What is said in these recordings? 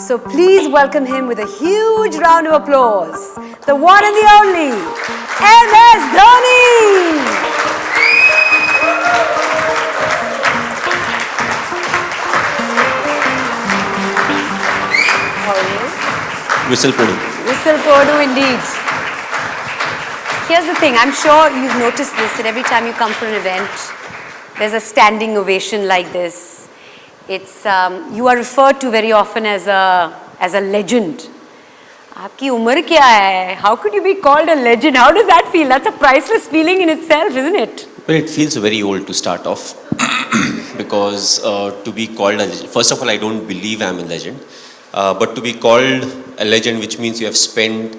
So please welcome him with a huge round of applause. The one and the only, Dhoni. How are you? Whistle Podu. Whistle Podu indeed. Here's the thing, I'm sure you've noticed this, that every time you come for an event, there's a standing ovation like this. It's, you are referred to very often as a legend. Aapki umar kya hai? How could you be called a legend? How does that feel? That's a priceless feeling in itself, isn't it? Well, it feels very old to start off because to be called a legend, first of all, I don't believe I'm a legend, but to be called a legend, which means you have spent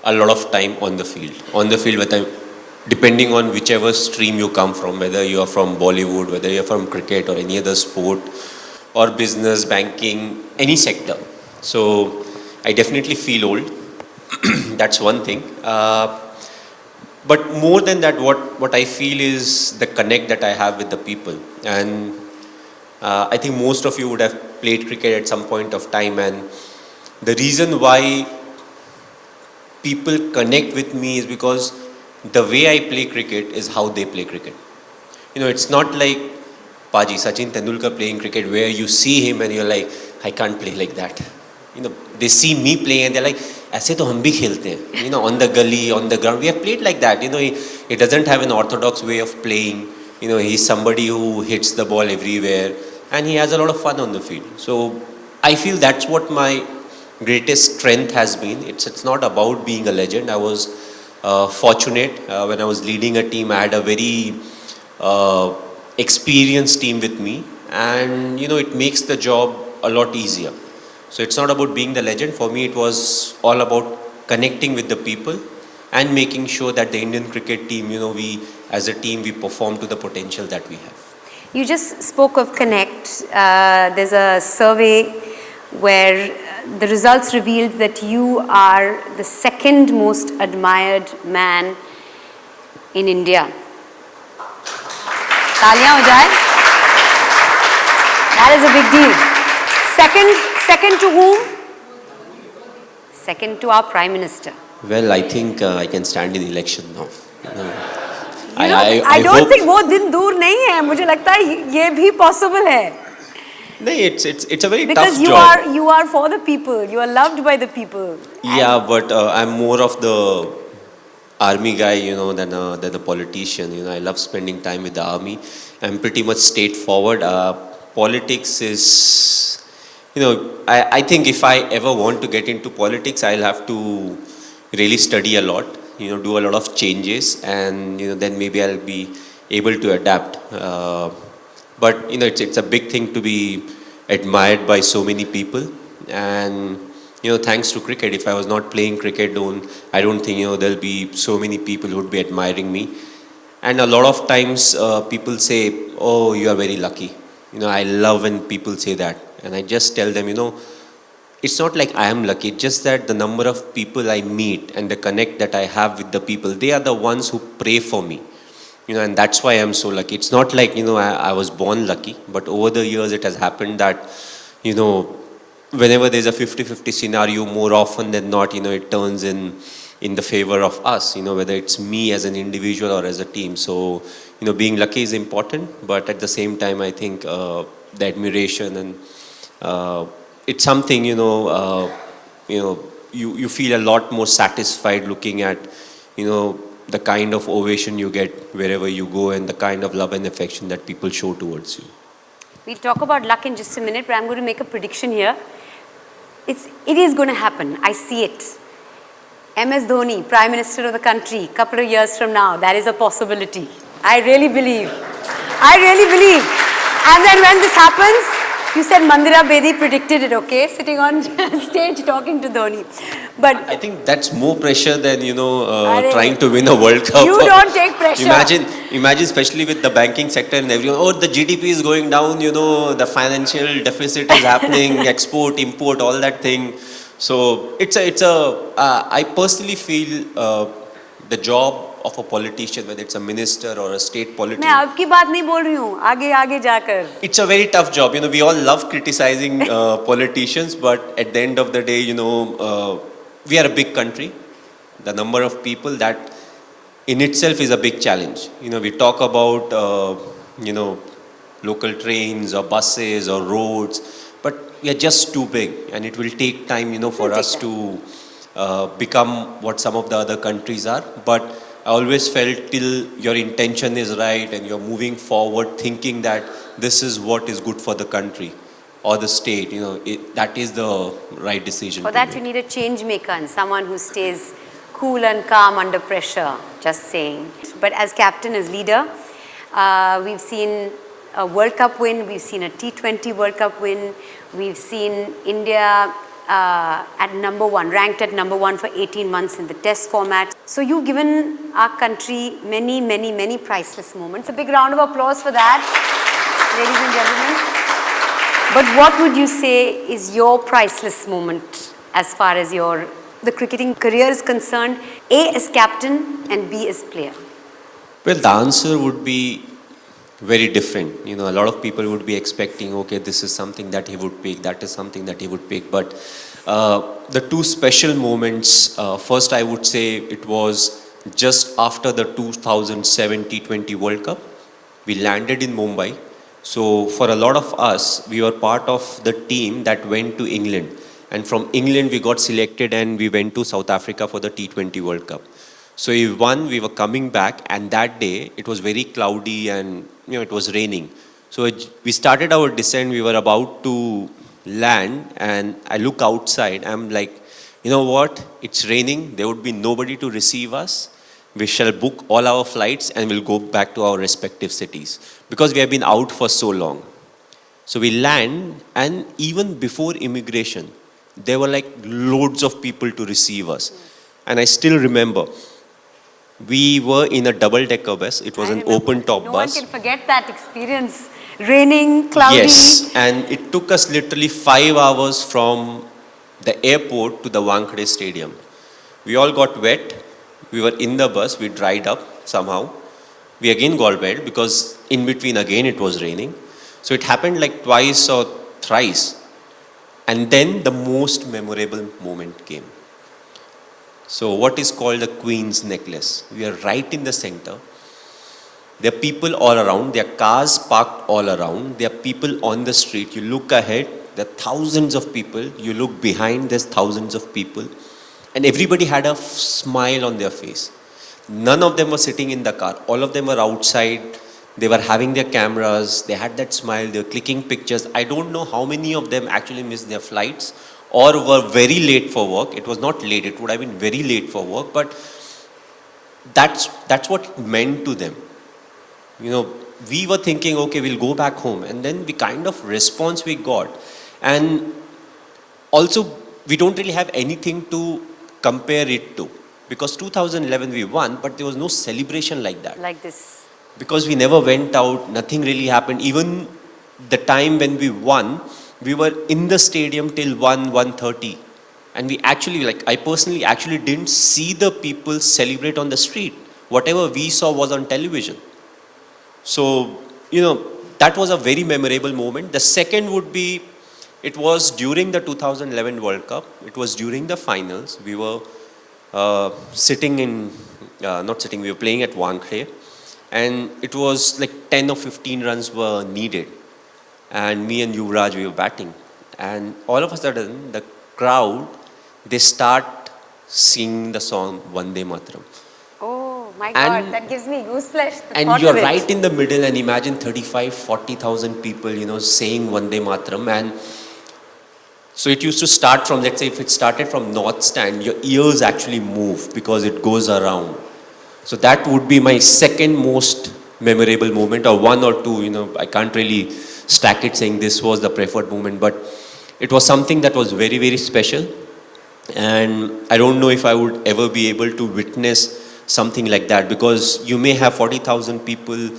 a lot of time on the field. On the field, depending on whichever stream you come from, whether you are from Bollywood, whether you are from cricket or any other sport, or business, banking, any sector. So I definitely feel old. That's one thing. But more than that, what I feel is the connect that I have with the people. And I think most of you would have played cricket at some point of time. And the reason why people connect with me is because the way I play cricket is how they play cricket. You know, it's not like Paji, Sachin Tendulkar playing cricket where you see him and you're like, I can't play like that. You know, they see me play and they're like, ऐसे तो हम भी खेलते हैं. You know, on the gully, on the ground, we have played like that. You know, he doesn't have an orthodox way of playing. You know, he's somebody who hits the ball everywhere and he has a lot of fun on the field. So I feel that's what my greatest strength has been. It's not about being a legend. I was fortunate when I was leading a team. I had a very experienced team with me, and you know, it makes the job a lot easier. So it's not about being the legend. For me, it was all about connecting with the people and making sure that the Indian cricket team, you know, we as a team, we perform to the potential that we have. You just spoke of Connect. There's a survey where the results revealed that you are the second most admired man in India. Taaliyan ho jaye. That is a big deal. Second to whom? Second to our Prime Minister. Well, I think I can stand in election now. I don't think वो दिन दूर नहीं है. मुझे लगता है ये भी possible है. No, it's a very because tough job. Because you are for the people. You are loved by the people. Yeah, but I'm more of the army guy, you know, than a politician. You know, I love spending time with the army. I'm pretty much straightforward. Politics is, you know, I think if I ever want to get into politics, I'll have to really study a lot. You know, do a lot of changes, and you know, then maybe I'll be able to adapt. But you know, it's a big thing to be admired by so many people, and you know, thanks to cricket. If I was not playing cricket, I don't think, you know, there'll be so many people who would be admiring me. And a lot of times people say, "Oh, you are very lucky." You know, I love when people say that, and I just tell them, you know, it's not like I am lucky. It's just that the number of people I meet and the connect that I have with the people, they are the ones who pray for me. You know, and that's why I'm so lucky. It's not like, you know, I was born lucky, but over the years it has happened that, you know, whenever there's a 50-50 scenario, more often than not, you know, it turns in the favor of us, you know, whether it's me as an individual or as a team. So, you know, being lucky is important, but at the same time, I think the admiration and it's something, you know, you feel a lot more satisfied looking at, you know, the kind of ovation you get wherever you go and the kind of love and affection that people show towards you. We'll talk about luck in just a minute, but I'm going to make a prediction here. It is going to happen. I see it. msdhoni, Prime Minister of the country, couple of years from now, that is a possibility. I really believe. And then when this happens, you said Mandira Bedi predicted it, okay? Sitting on stage talking to Dhoni. But I think that's more pressure than, you know, trying to win a World Cup. You don't take pressure. Imagine especially with the banking sector and everyone, oh, the GDP is going down, you know, the financial deficit is happening, export, import, all that thing. So I personally feel the job of a politician, whether it's a minister or a state मैं politician. आपकी बात नहीं बोल रही हूँ, आगे आगे जाकर. It's a very tough job. We all love criticizing politicians, but at the end of the day, we are a big country. The number of people, that in itself is a big challenge. We talk about, local trains or buses or roads, but we are just too big, and it will take time, for us to become what some of the other countries are. But I always felt, till your intention is right and you're moving forward thinking that this is what is good for the country or the state, that is the right decision. For that you need a change maker and someone who stays cool and calm under pressure, just saying. But as captain, as leader, we've seen a World Cup win, we've seen a T20 World Cup win, we've seen India at number one, ranked at number one for 18 months in the test format. So you've given our country many, many, many priceless moments. A big round of applause for that, ladies and gentlemen. But what would you say is your priceless moment as far as the cricketing career is concerned, A as captain and B as player? Well, the answer would be very different. A lot of people would be expecting, okay, this is something that he would pick, that is something that he would pick. But the two special moments, first I would say it was just after the 2007 T20 World Cup. We landed in Mumbai. So for a lot of us, we were part of the team that went to England. And from England, we got selected and we went to South Africa for the T20 World Cup. So we won, we were coming back, and that day it was very cloudy and it was raining. So we started our descent, we were about to land, and I look outside, I'm like, you know what, it's raining, there would be nobody to receive us. We shall book all our flights and we'll go back to our respective cities, because we have been out for so long. So we land, and even before immigration, there were like loads of people to receive us. And I still remember, we were in a double-decker bus. It was an open-top bus. No one can forget that experience. Raining, cloudy. Yes, and it took us literally 5 hours from the airport to the Wankhede Stadium. We all got wet. We were in the bus. We dried up somehow. We again got wet because in between again it was raining. So it happened like twice or thrice. And then the most memorable moment came. So what is called the Queen's Necklace. We are right in the center. There are people all around. There are cars parked all around. There are people on the street. You look ahead, there are thousands of people. You look behind, there's thousands of people. And everybody had a smile on their face. None of them were sitting in the car. All of them were outside. They were having their cameras. They had that smile. They were clicking pictures. I don't know how many of them actually missed their flights or were very late for work. It was not late. It would have been very late for work. But that's what it meant to them. We were thinking, okay, we'll go back home. And then the kind of response we got. And also, we don't really have anything to compare it to. Because 2011 we won, but there was no celebration like that. Like this. Because we never went out, nothing really happened. Even the time when we won, we were in the stadium till 1:30. And we actually, I personally actually didn't see the people celebrate on the street. Whatever we saw was on television. So, that was a very memorable moment. The second would be, it was during the 2011 World Cup. It was during the finals. We were we were playing at Wankhede. And it was like 10 or 15 runs were needed. And me and Yuvraj, we were batting. And all of a sudden, the crowd, they start singing the song Vande Mataram. Oh my God, that gives me goosebumps. And you're right in the middle, and imagine 40,000 people, saying Vande Mataram. And so it used to start from, let's say if it started from North Stand, your ears actually move because it goes around. So that would be my second most memorable moment, or one or two, I can't really stack it saying this was the preferred moment, but it was something that was very, very special. And I don't know if I would ever be able to witness something like that, because you may have 40,000 people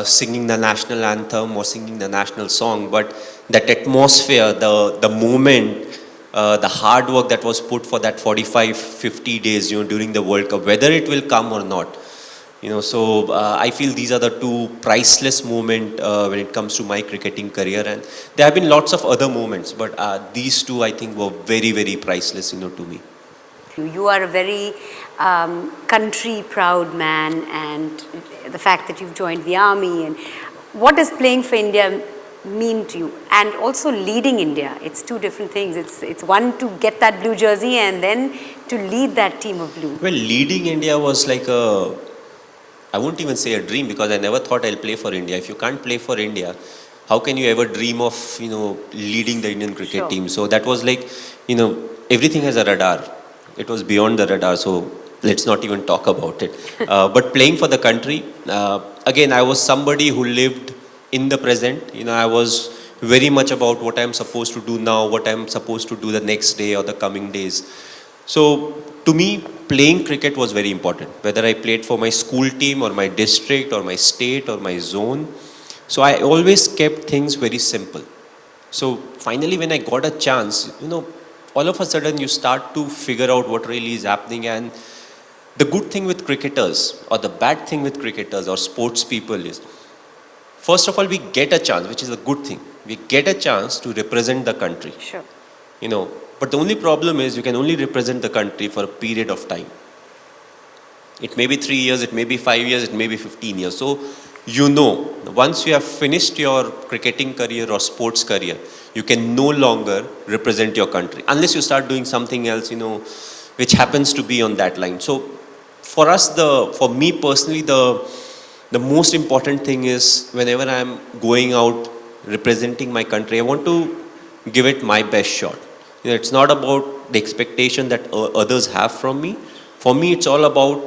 singing the national anthem or singing the national song, but that atmosphere, the moment, the hard work that was put for that 45-50 days during the World Cup, whether it will come or not. I feel these are the two priceless moments when it comes to my cricketing career, and there have been lots of other moments, but these two I think were very, very priceless, to me. You are a very country proud man, and the fact that you've joined the army, and what does playing for India mean to you? And also leading India, it's two different things. It's one to get that blue jersey and then to lead that team of blue. Well, leading India was like I won't even say a dream, because I never thought I'll play for India. If you can't play for India, how can you ever dream of, leading the Indian cricket Sure. team? So that was like, everything has a radar. It was beyond the radar, so let's not even talk about it. But playing for the country, again, I was somebody who lived in the present. I was very much about what I'm supposed to do now, what I'm supposed to do the next day or the coming days. So to me, playing cricket was very important, whether I played for my school team or my district or my state or my zone. So I always kept things very simple. So finally, when I got a chance, all of a sudden you start to figure out what really is happening. And the good thing with cricketers, or the bad thing with cricketers or sports people, is, first of all, we get a chance, which is a good thing. We get a chance to represent the country. Sure. But the only problem is you can only represent the country for a period of time. It may be 3 years, it may be 5 years, it may be 15 years. So, once you have finished your cricketing career or sports career, you can no longer represent your country unless you start doing something else, which happens to be on that line. So, for me personally, the most important thing is, whenever I'm going out representing my country, I want to give it my best shot. It's not about the expectation that others have from me. For me, it's all about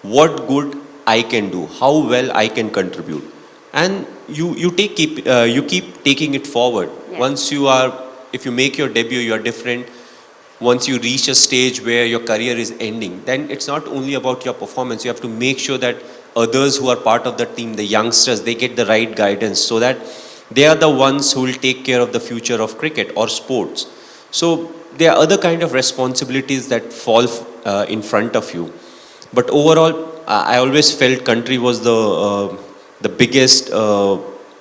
what good I can do, how well I can contribute, and you keep taking it forward. Yeah. If you make your debut, you are different. Once you reach a stage where your career is ending, then it's not only about your performance. You have to make sure that others who are part of the team, the youngsters, they get the right guidance, so that they are the ones who will take care of the future of cricket or sports. So there are other kind of responsibilities that fall in front of you. But overall, I always felt country was the biggest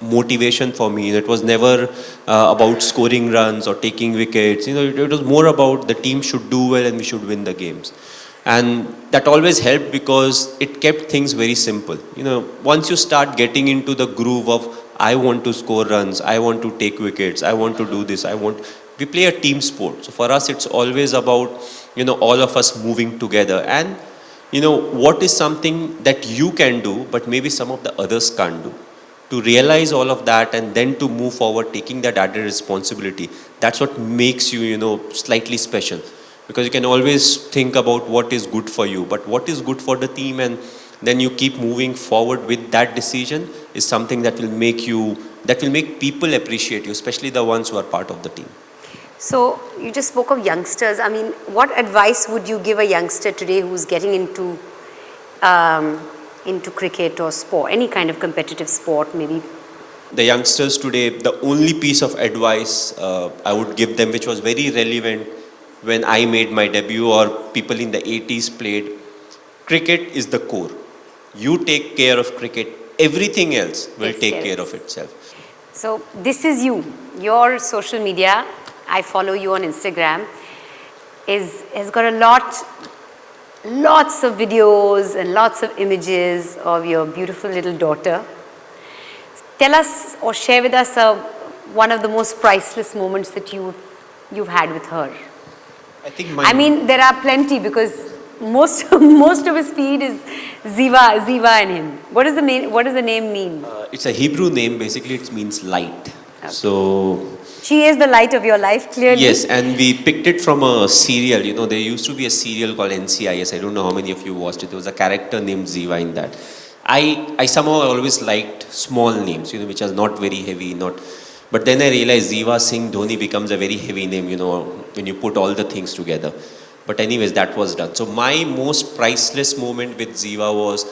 motivation for me. It was never about scoring runs or taking wickets. It was more about the team should do well and we should win the games. And that always helped, because it kept things very simple. Once you start getting into the groove of, I want to score runs, I want to take wickets, I want to do this, we play a team sport. So for us, it's always about, all of us moving together. And, what is something that you can do, but maybe some of the others can't do. To realize all of that and then to move forward, taking that added responsibility, that's what makes you, slightly special. Because you can always think about what is good for you, but what is good for the team, and then you keep moving forward with that decision, is something that will make people appreciate you, especially the ones who are part of the team. So you just spoke of youngsters. I mean, what advice would you give a youngster today who's getting into cricket or sport, any kind of competitive sport, maybe? The youngsters today, the only piece of advice I would give them, which was very relevant when I made my debut, or people in the 80s played, cricket is the core. You take care of cricket, everything else will take care of itself. So this is you. Your social media, I follow you on Instagram, has got lots of videos and lots of images of your beautiful little daughter. Tell us or share with us one of the most priceless moments that you've had with her. I mean, there are plenty, because most of his feed is Ziva and him. What does the name mean? It's a Hebrew name. Basically, it means light. Okay. So she is the light of your life, clearly. Yes, and we picked it from a serial. There used to be a serial called NCIS. I don't know how many of you watched it. There was a character named Ziva in that. I somehow always liked small names, which are not very heavy, But then I realized Ziva Singh Dhoni becomes a very heavy name, when you put all the things together. But anyways, that was done. So my most priceless moment with Ziva was,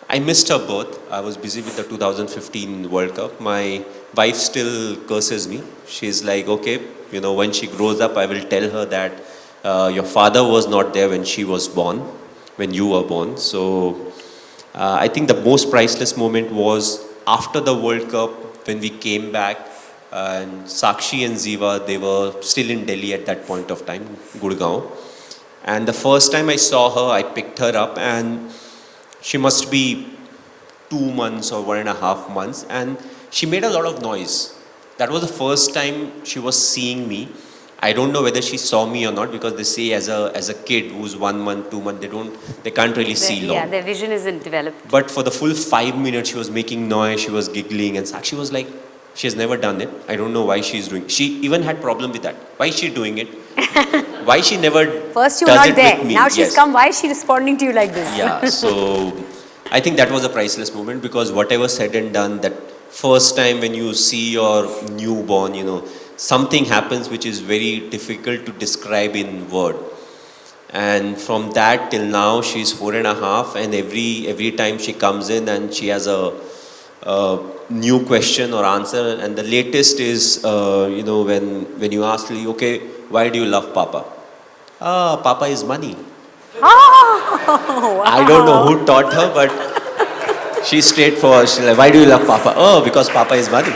I missed her birth. I was busy with the 2015 World Cup. My wife still curses me. She's like, okay, when she grows up, I will tell her that your father was not there when she was born, when you were born. So I think the most priceless moment was after the World Cup when we came back, and Sakshi and Ziva, they were still in Delhi at that point of time, Gurgaon. And the first time I saw her, I picked her up, and she must be 2 months or 1.5 months, and she made a lot of noise. That was the first time she was seeing me. I don't know whether she saw me or not, because they say as a kid who's 1 month, 2 months, they can't really see long. Yeah, their vision isn't developed. But for the full 5 minutes, she was making noise, she was giggling, and Sakshi was like, she has never done it. I don't know why she's doing it. She even had problem with that. Why is she doing it? Why she never First you were does not it there. with me? Now she's Yes. come. Why is she responding to you like this? Yeah, so I think that was a priceless moment, because whatever said and done, that first time when you see your newborn, something happens which is very difficult to describe in word. And from that till now, she's 4.5, and every time she comes in and she has a new question or answer. And the latest is, when you ask me, okay, why do you love Papa? Ah, Papa is money. Oh, wow. I don't know who taught her, but she's straightforward. She's like, why do you love Papa? Oh, because Papa is money.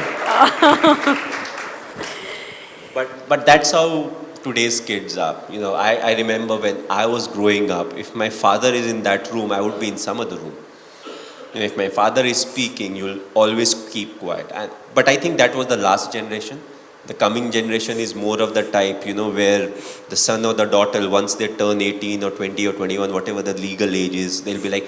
But that's how today's kids are. I remember when I was growing up, if my father is in that room, I would be in some other room. If my father is speaking, you'll always keep quiet. But I think that was the last generation. The coming generation is more of the type, where the son or the daughter, once they turn 18 or 20 or 21, whatever the legal age is, they'll be like,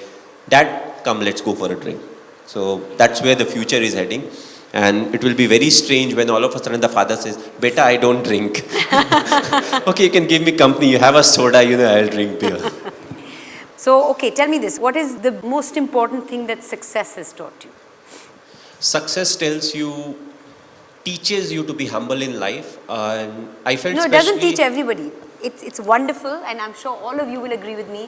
Dad, come, let's go for a drink. So that's where the future is heading. And it will be very strange when all of a sudden the father says, Beta, I don't drink. Okay, you can give me company. You have a soda, I'll drink beer. So, okay, tell me this. What is the most important thing that success has taught you? Success teaches you to be humble in life. And I felt No, it doesn't teach everybody. It's wonderful, and I'm sure all of you will agree with me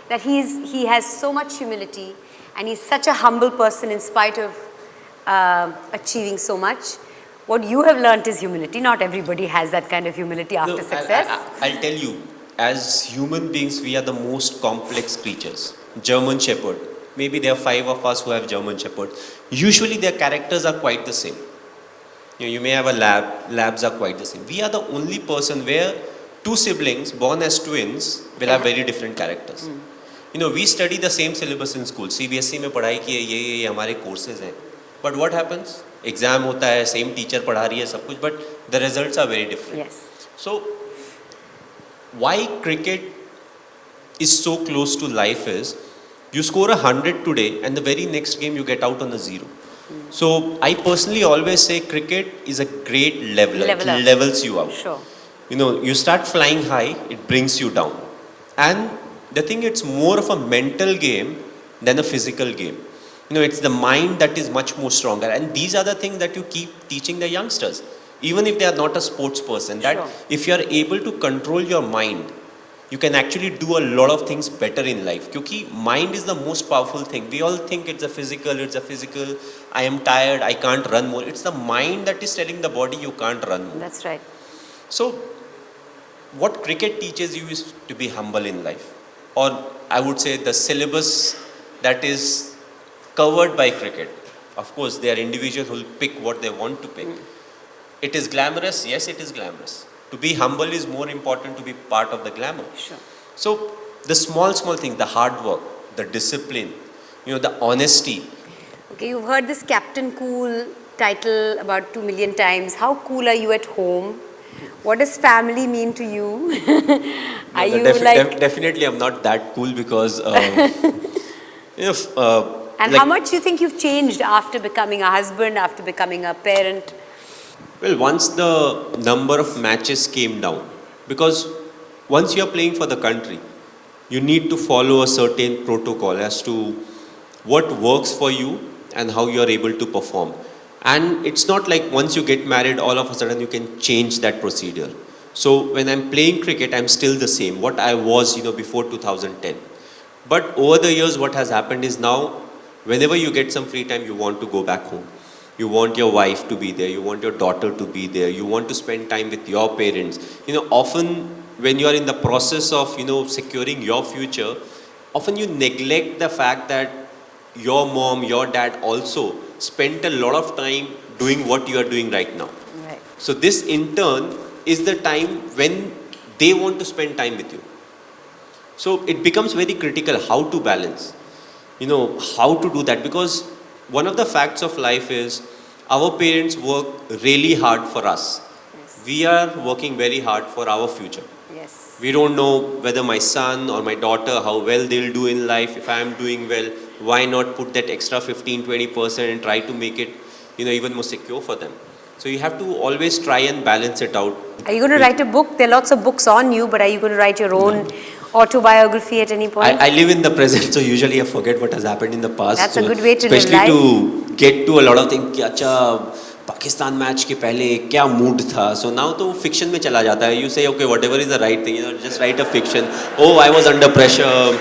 that he has so much humility, and he's such a humble person in spite of achieving so much. What you have learnt is humility. Not everybody has that kind of humility after success. I'll tell you, as human beings, we are the most complex creatures. German Shepherd. Maybe there are 5 of us who have German Shepherd. Usually their characters are quite the same. You may have a labs are quite the same. We are the only person where 2 siblings born as twins will have very different characters. We study the same syllabus in school. CBSE में पढ़ाई की है, ये हमारे courses हैं. But what happens? Exam होता है, same teacher पढ़ा रही है सब कुछ, but the results are very different. Yes. So why cricket is so close to life is, you score 100 today and the very next game you get out on a 0. So I personally always say cricket is a great leveler. It levels you out. Sure. You start flying high, it brings you down. And the thing, it's more of a mental game than a physical game. It's the mind that is much more stronger. And these are the things that you keep teaching the youngsters, even if they are not a sports person, that Sure. if you are able to control your mind, you can actually do a lot of things better in life. Because mind is the most powerful thing. We all think it's a physical, I am tired, I can't run more. It's the mind that is telling the body you can't run more. That's right. So, what cricket teaches you is to be humble in life. Or I would say the syllabus that is covered by cricket. Of course, there are individuals who will pick what they want to pick. It is glamorous, yes, it is glamorous. To be humble is more important to be part of the glamour. Sure. So, the small things, the hard work, the discipline, the honesty. Okay, you've heard this Captain Cool title about 2 million times. How cool are you at home? What does family mean to you? Are you Definitely, I'm not that cool because, and how much do you think you've changed after becoming a husband, after becoming a parent? Well, once the number of matches came down, because once you're playing for the country, you need to follow a certain protocol as to what works for you and how you're able to perform. And it's not like once you get married, all of a sudden you can change that procedure. So when I'm playing cricket, I'm still the same, what I was, before 2010. But over the years, what has happened is now, whenever you get some free time, you want to go back home. You want your wife to be there. You want your daughter to be there. You want to spend time with your parents. Often when you are in the process of, securing your future, often you neglect the fact that your mom, your dad also spent a lot of time doing what you are doing right now. Right. So this in turn is the time when they want to spend time with you. So it becomes very critical how to balance, how to do that, because one of the facts of life is our parents work really hard for us. Yes. We are working very hard for our future. Yes. We don't know whether my son or my daughter, how well they'll do in life. If I am doing well, why not put that extra 15-20% and try to make it, even more secure for them. So you have to always try and balance it out. Are you going to write a book? There are lots of books on you, but are you going to write your own autobiography at any point? I live in the present, so usually I forget what has happened in the past. That's so a good way to live especially life. to get to a lot of things. कि अच्छा Pakistan match के पहले क्या mood था. So now तो fiction में चला जाता है. You say okay, whatever is the right thing, just write a fiction. Oh, I was under pressure.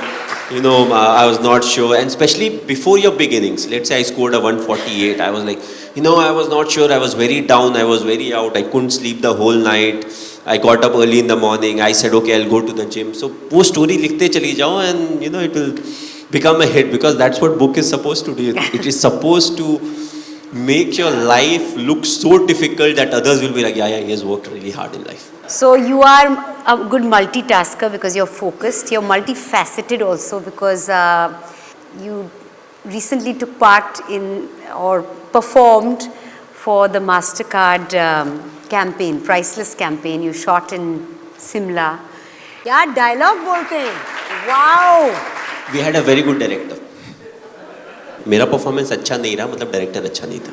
I was not sure, and especially before your beginnings. Let's say I scored a 148. I was like, I was not sure. I was very down. I was very out. I couldn't sleep the whole night. I got up early in the morning. I said, okay, I'll go to the gym. So वो story लिखते चली जाओ, and it will become a hit, because that's what book is supposed to do. It is supposed to make your life look so difficult that others will be like, yeah, he has worked really hard in life. So you are a good multitasker because you're focused. You're multifaceted also because you recently took part in or performed for the MasterCard campaign, Priceless campaign. You shot in Simla. क्या dialogue बोलते हैं? Wow! We had a very good director. मेरा performance अच्छा नहीं रहा, मतलब director अच्छा नहीं था.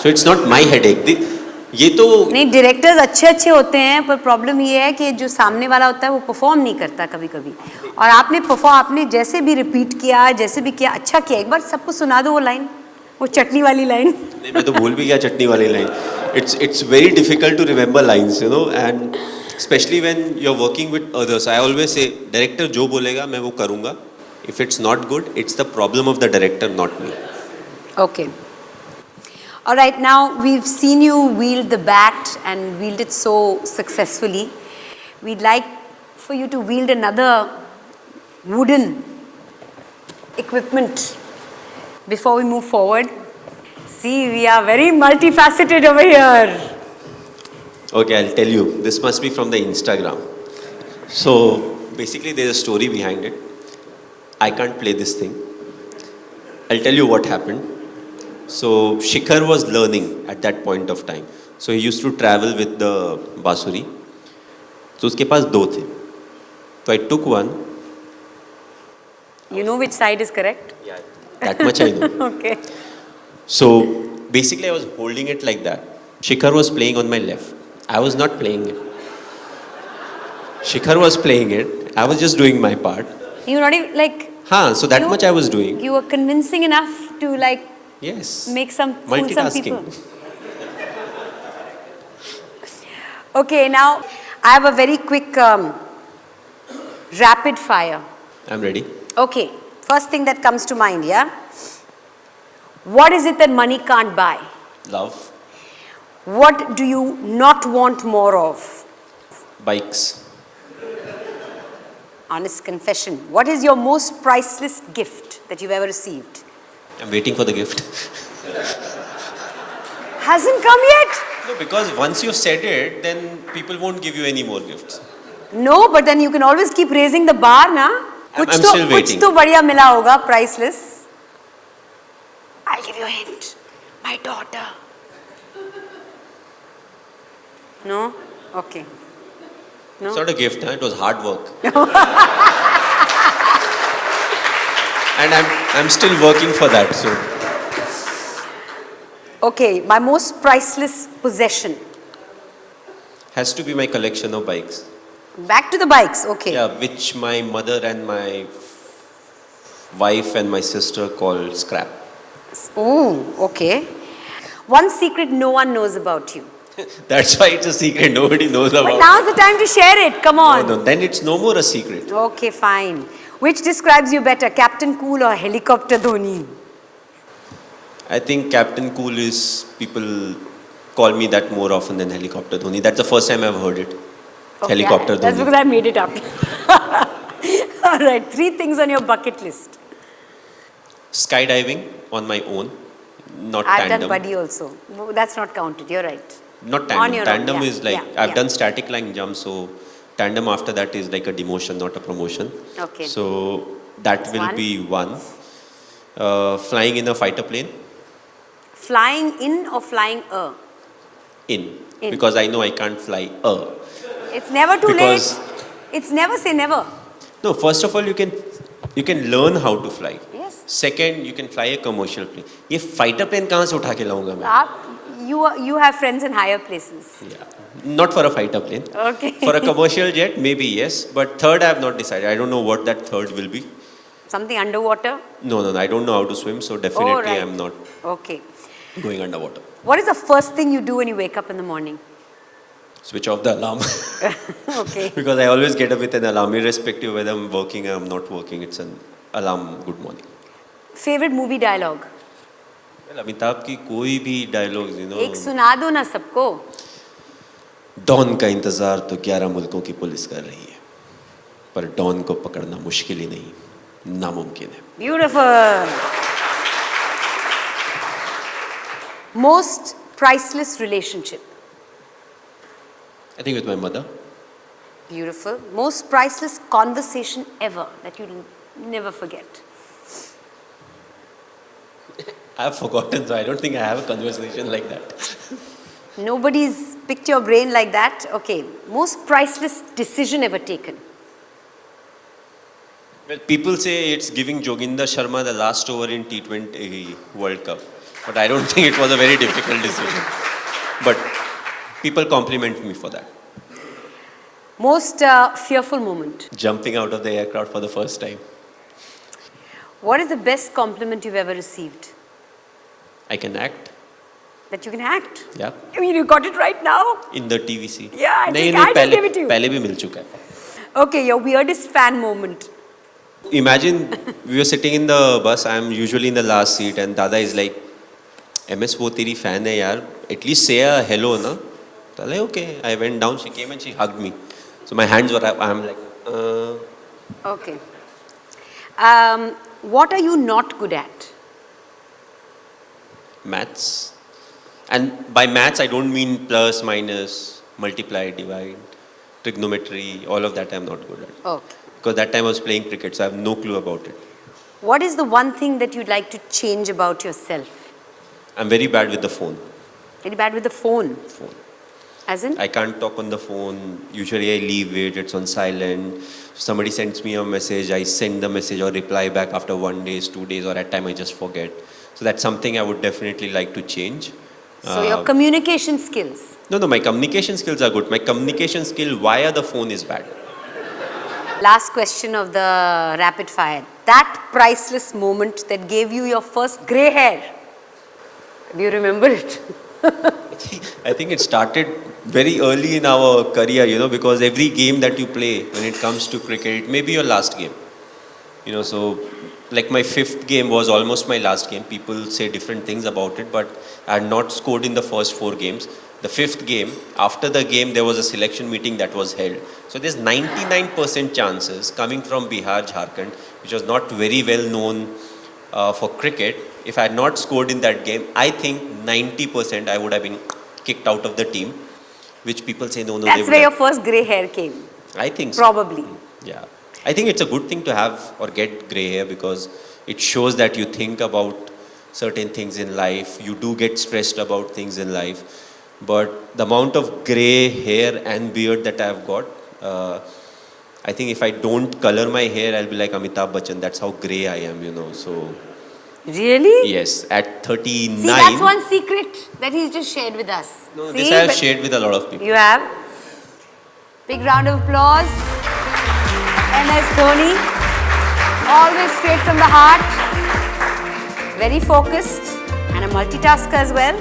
So it's not my headache. ये तो नहीं, डायरेक्टर्स अच्छे होते हैं, पर प्रॉब्लम ये है कि जो सामने वाला होता है वो परफॉर्म नहीं करता कभी कभी. और आपने जैसे भी रिपीट किया, जैसे भी किया, अच्छा किया. एक बार सबको सुना दो वो लाइन, वो चटनी वाली लाइन. नहीं, मैं तो भूल भी गया चटनी वाली line. It's very difficult to remember lines, and especially when you're working with others. I always say, director जो बोलेगा मैं वो करूँगा. If it's not good, it's the problem of the director, not me. Okay. All right, now we've seen you wield the bat and wield it so successfully. We'd like for you to wield another wooden equipment before we move forward. See, we are very multifaceted over here. Okay, I'll tell you. This must be from the Instagram. So basically there's a story behind it. I can't play this thing. I'll tell you what happened. So Shikhar was learning at that point of time. So he used to travel with the बांसुरी. So उसके पास दो थे. So I took one. You know which side is correct? Yeah, that much I know. Okay. So basically I was holding it like that. Shikhar was playing on my left. I was not playing it. Shikhar was playing it. I was just doing my part. You not even like. So that much I was doing. You were convincing enough to like. Yes. Make fool some people. Okay, now I have a very quick rapid fire. I'm ready. Okay, first thing that comes to mind, yeah? What is it that money can't buy? Love. What do you not want more of? Bikes. Honest confession. What is your most priceless gift that you've ever received? I'm waiting for the gift. Hasn't come yet? No, because once you've said it, then people won't give you any more gifts. No, but then you can always keep raising the bar, na? I'm still waiting. कुछ तो बढ़िया मिला होगा, priceless. I'll give you a hint. My daughter. No? Okay. No? It's not a gift, it was hard work. And I'm still working for that. So. Okay, my most priceless possession. Has to be my collection of bikes. Back to the bikes, okay. Yeah, which my mother and my wife and my sister call scrap. Oh, okay. One secret no one knows about you. That's why it's a secret. Nobody knows about it. But now's the time to share it. Come on. No, then it's no more a secret. Okay, fine. Which describes you better, Captain Cool or Helicopter Dhoni? I think Captain Cool is, people call me that more often than Helicopter Dhoni. That's the first time I've heard it. Okay, Helicopter Dhoni. That's because I made it up. All right, 3 things on your bucket list. Skydiving on my own, not I've tandem. done buddy also. That's not counted. You're right. Not On tandem. your own, Tandem yeah, is like, yeah, I've yeah. done static line jump, so tandem after that is like a demotion, not a promotion. Okay. So that will one. be one. Flying in a fighter plane, Flying in or flying a? in. In. Because I know I can't fly a. It's never too Because- late. It's never say never. No, first of all, you can learn how to fly. Yes. Second, you can fly a commercial plane. ये fighter plane कहाँ से उठा के लाऊंगा मैं? You have friends in higher places. Yeah. Not for a fighter plane. Okay. For a commercial jet, maybe yes. But third, I have not decided. I don't know what that third will be. Something underwater? No. I don't know how to swim, so definitely Oh, right. I'm not Okay. going underwater. What is the first thing you do when you wake up in the morning? Switch off the alarm. Okay. Because I always get up with an alarm, irrespective whether I'm working or I'm not working. It's an alarm. Good morning. Favorite movie dialogue? Well, Amitabh की कोई भी dialogues, एक सुना दो ना सबको. Don का इंतजार तो 11 मुल्कों की पुलिस कर रही है, पर डॉन को पकड़ना मुश्किल ही नहीं, नामुमकिन है. Beautiful. Most priceless relationship? I think with my mother. Beautiful. Most priceless conversation ever that you'll never forget? I have forgotten, so I don't think I have a conversation like that. Nobody's picked your brain like that? Okay. Most priceless decision ever taken? Well, people say it's giving Joginder Sharma the last over in T20 World Cup. But I don't think it was a very difficult decision. But people compliment me for that. Most fearful moment? Jumping out of the aircraft for the first time. What is the best compliment you've ever received? I can act. That you can act? Yeah. I mean, you got it right now? In the TVC. Yeah, I नहीं, just पहले gave it to you. पहले भी मिल चुका है. Okay, your weirdest fan moment? Imagine we were sitting in the bus. I'm usually in the last seat, and Dada is like, "MS, वो तेरी fan है यार. At least say a hello, na." So I like, okay. I went down. She came and she hugged me. So my hands were up. I'm like, Okay. What are you not good at? maths. And by maths, I don't mean plus, minus, multiply, divide, trigonometry. All of that I'm not good at. Okay. Because that time I was playing cricket, so I have no clue about it. What is the one thing that you'd like to change about yourself? I'm very bad with the phone. Very bad with the phone. As in? I can't talk on the phone. Usually I leave it, it's on silent. Somebody sends me a message, I send the message or reply back after 1 day, 2 days, or at time I just forget. So that's something I would definitely like to change. So your communication skills? No, my communication skills are good. My communication skill via the phone is bad. Last question of the rapid fire. That priceless moment that gave you your first grey hair. Do you remember it? I think it started very early in our career, because every game that you play when it comes to cricket, it may be your last game. So like my 5th game was almost my last game. People say different things about it, but I had not scored in the first 4 games. The 5th game, after the game, there was a selection meeting that was held. So there's 99% chances coming from Bihar, Jharkhand, which was not very well known for cricket. If I had not scored in that game, I think 90% I would have been kicked out of the team, which people say no. That's where your first grey hair came. I think so. Probably. Yeah. I think it's a good thing to have or get grey hair because it shows that you think about certain things in life. You do get stressed about things in life. But the amount of grey hair and beard that I've got, I think if I don't color my hair, I'll be like Amitabh Bachchan. That's how grey I am, so... Really? Yes, at 39... See, that's one secret that he's just shared with us. No, See, this I have shared with a lot of people. You have? Big round of applause. msdhoni. Always straight from the heart. Very focused and a multitasker as well.